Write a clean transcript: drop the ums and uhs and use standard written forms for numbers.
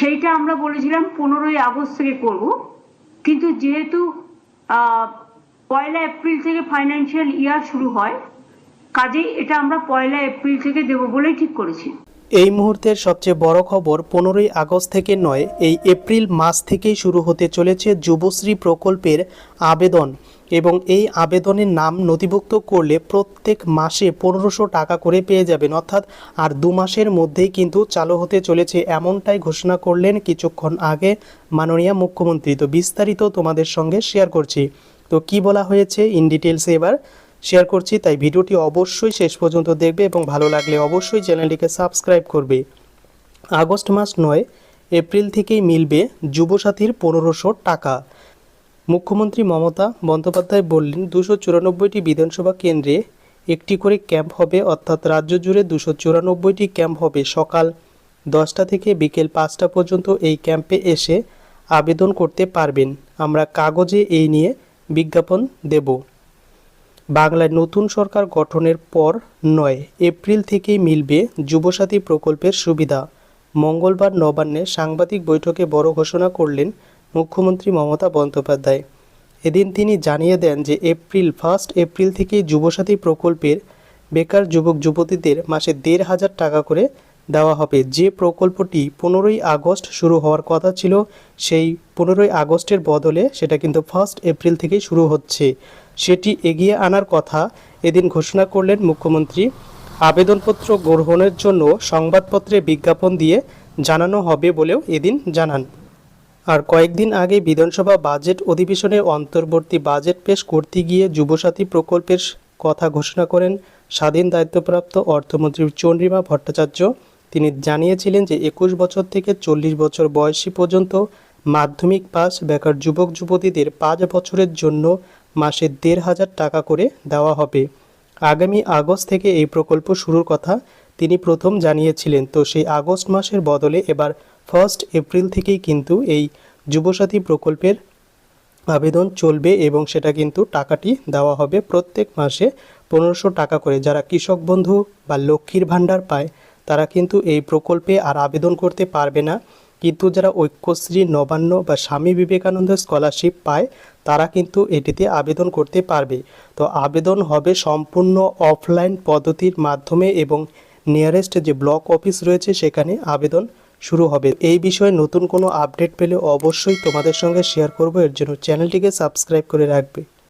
সেইটা আমরা বলেছিলাম 15ই আগস্ট থেকে করব, কিন্তু যেহেতু 1লা এপ্রিল থেকে ফাইন্যান্সিয়াল ইয়ার শুরু হয়, কাজেই এটা আমরা 1লা এপ্রিল থেকে দেব বলেই ঠিক করেছি। এই মুহূর্তের সবচেয়ে বড় খবর, 15ই আগস্ট থেকে নয়, এই এপ্রিল মাস থেকেই শুরু হতে চলেছে যুবশ্রী প্রকল্পের আবেদন। এবং এই আবেদনের নাম নথিভুক্ত করলে প্রত্যেক মাসে 1500 টাকা করে পেয়ে যাবেন, অর্থাৎ আর 2 মাসের মধ্যেই কিন্তু চালু হতে চলেছে, এমনটাই ঘোষণা করলেন কিছুক্ষণ আগে মাননীয় মুখ্যমন্ত্রী। তো বিস্তারিত তোমাদের সঙ্গে শেয়ার করছি। তো কি বলা হয়েছে ইন ডিটেলসে এবার শেয়ার করছি, তাই ভিডিওটি অবশ্যই শেষ পর্যন্ত দেখবে এবং ভালো লাগলে অবশ্যই চ্যানেলটিকে সাবস্ক্রাইব করবে। আগস্ট মাস নয়, এপ্রিল থেকেই মিলবে যুবসাথীর 1500 টাকা। মুখ্যমন্ত্রী মমতা বন্দ্যোপাধ্যায় বললেন 294টি বিধানসভা কেন্দ্রে একটি করে ক্যাম্প হবে, অর্থাৎ রাজ্য জুড়ে 294টি ক্যাম্প হবে। সকাল 10টা থেকে বিকেল 5টা পর্যন্ত এই ক্যাম্পে এসে আবেদন করতে পারবেন। আমরা কাগজে এই নিয়ে বিজ্ঞাপন দেব। বাংলায় নতুন সরকার গঠনের পর 9 এপ্রিল থেকেই মিলবে যুবসাথী প্রকল্পের সুবিধা। মঙ্গলবার নবান্নে সাংবাদিক বৈঠকে বড় ঘোষণা করলেন মুখ্যমন্ত্রী মমতা বন্দ্যোপাধ্যায়। এদিন তিনি জানিয়ে দেন যে 1 এপ্রিল থেকেই যুবসাথী প্রকল্পের বেকার যুবক যুবতীদের মাসে 1500 টাকা করে দেওয়া হবে। যে প্রকল্পটি 15ই আগস্ট শুরু হওয়ার কথা ছিল, সেই 15ই আগস্টের বদলে সেটা কিন্তু 1 এপ্রিল থেকেই শুরু হচ্ছে, সেটি এগিয়ে আনার কথা এদিন ঘোষণা করলেন মুখ্যমন্ত্রী। আবেদনপত্র গ্রহণের জন্য সংবাদপত্রে বিজ্ঞাপন দিয়ে জানানো হবে বলেও এদিন জানান। আর কয়েকদিন আগে বিধানসভা বাজেট অধিবেশনের অন্তর্বর্তী বাজেট পেশ করতে গিয়ে যুবসাথী প্রকল্পের কথা ঘোষণা করেন স্বাধীন দায়িত্বপ্রাপ্ত অর্থমন্ত্রী চন্দ্রিমা ভট্টাচার্য। তিনি জানিয়েছিলেন যে 21 বছর থেকে 40 বছর বয়সী পর্যন্ত মাধ্যমিক পাস বেকার যুবক যুবতীদের 5 বছরের জন্য মাসে 1500 টাকা করে দেওয়া হবে। আগামী আগস্ট থেকে এই প্রকল্প শুরুর কথা তিনি প্রথম জানিয়েছিলেন। তো সেই আগস্ট মাসের বদলে এবার 1 এপ্রিল থেকেই কিন্তু এই যুবসাথী প্রকল্পের আবেদন চলবে এবং সেটা কিন্তু টাকাটি দেওয়া হবে প্রত্যেক মাসে 1500 টাকা করে। যারা কৃষক বন্ধু বা লক্ষ্মীর ভাণ্ডার পায় তারা কিন্তু এই প্রকল্পে আর আবেদন করতে পারবে না, কিন্তু যারা ঐক্যশ্রী, নবান্ন বা স্বামী বিবেকানন্দ স্কলারশিপ পায় তারা কিন্তু এটিতে আবেদন করতে পারবে। তো আবেদন হবে সম্পূর্ণ অফলাইন পদ্ধতির মাধ্যমে এবং নিয়ারেস্ট যে ব্লক অফিস রয়েছে সেখানে আবেদন শুরু হবে। এই বিষয়ে নতুন কোনো আপডেট পেলে অবশ্যই তোমাদের সঙ্গে শেয়ার করব, এর জন্য চ্যানেলটিকে সাবস্ক্রাইব করে রাখবে।